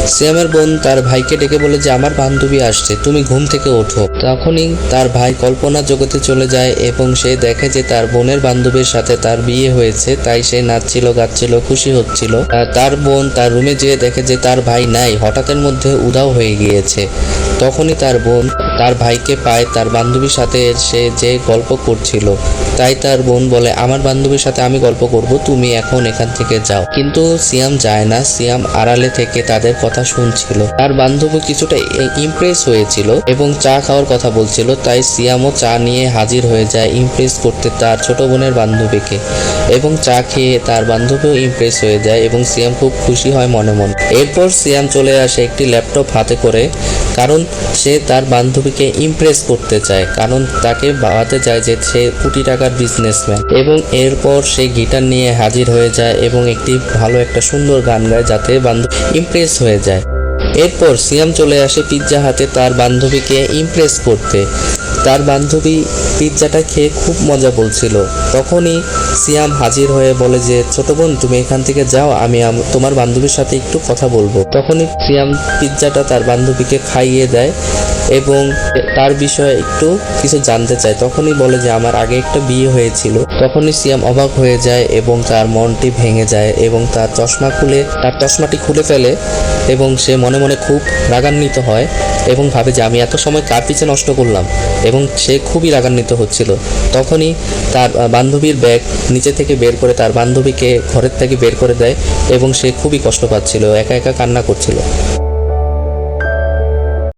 সিয়ামের বোন তার ভাইকে ডেকে বলে যে আমার বান্ধবী আসছে, তুমি ঘুম থেকে ওঠো। তখনই তার ভাই কল্পনা জগতে চলে যায় এবং সে দেখে যে তার বোনের বান্ধবীর সাথে তার বিয়ে হয়েছে, তাই সে নাচছিল, গাচ্ছিল, খুশি হচ্ছিল। তার বোন তার রুমে যেয়ে দেখে যে তার ভাই নাই, হঠাৎের মধ্যে উধাও হয়ে গিয়েছে। তখনই তার বোন তার ভাইকে পায় তার বান্ধবীর সাথে সে যে গল্প করছিল। তাই তার বোন বলে আমার বান্ধবীর সাথে আমি গল্প করব, তুমি এখন এখান থেকে যাও। কিন্তু সিয়াম যায় না, সিয়াম আড়ালে থেকে তাদের কথা শুনছিল। তার বান্ধবী কিছুটা ইমপ্রেস হয়েছিল এবং চা খাওয়ার কথা বলছিল, তাই সিয়ামও চা নিয়ে হাজির হয়ে যায় ইমপ্রেস করতে তার ছোট বোনের বান্ধবীকে। এবং চা খেয়ে তার বান্ধবীও ইমপ্রেস হয়ে যায় এবং সিয়াম খুব খুশি হয় মনে মনে। এরপর সিয়াম চলে আসে একটি ল্যাপটপ হাতে করে, কারণ সে তার বান্ধবীকে ইমপ্রেস করতে চায়, কারণ তাকে ভাবাতে চায় যে সে কোটি টাকার বিজনেসম্যান। এবং এরপর সে গিটার নিয়ে হাজির হয়ে যায় এবং একটি ভালো একটা সুন্দর গান গায় যাতে বান্ধবী ইমপ্রেস হয়ে যায়। এরপর সিয়াম চলে আসে পিৎজা হাতে তার বান্ধবীকে ইমপ্রেস করতে। তার বান্ধবী পিৎজাটা খেয়ে খুব মজা বলছিল। তখনই সিয়াম হাজির হয়ে বলে যে ছোট বোন তুমি এখান থেকে যাও, আমি তোমার বান্ধবীর সাথে একটু কথা বলবো। তখনই সিয়াম পিৎজাটা তার বান্ধবীকে খাইয়ে দেয় এবং তার বিষয়ে একটু কিছু জানতে চায়। তখনই বলে যে আমার আগে একটা বিয়ে হয়েছিল। তখনই সিয়াম অবাক হয়ে যায় এবং তার মনটি ভেঙে যায় এবং তার চশমাটি খুলে ফেলে এবং সে মনে মনে খুব রাগান্বিত হয় এবং ভাবে যে আমি এত সময় কার পিছে নষ্ট করলাম, এবং সে খুবই রাগান্বিত হচ্ছিল। তখনই তার বান্ধবীর ব্যাগ নিচে থেকে বের করে তার বান্ধবীকে ঘরের থেকে বের করে দেয় এবং সে খুবই কষ্ট পাচ্ছিল, একা একা কান্না করছিল।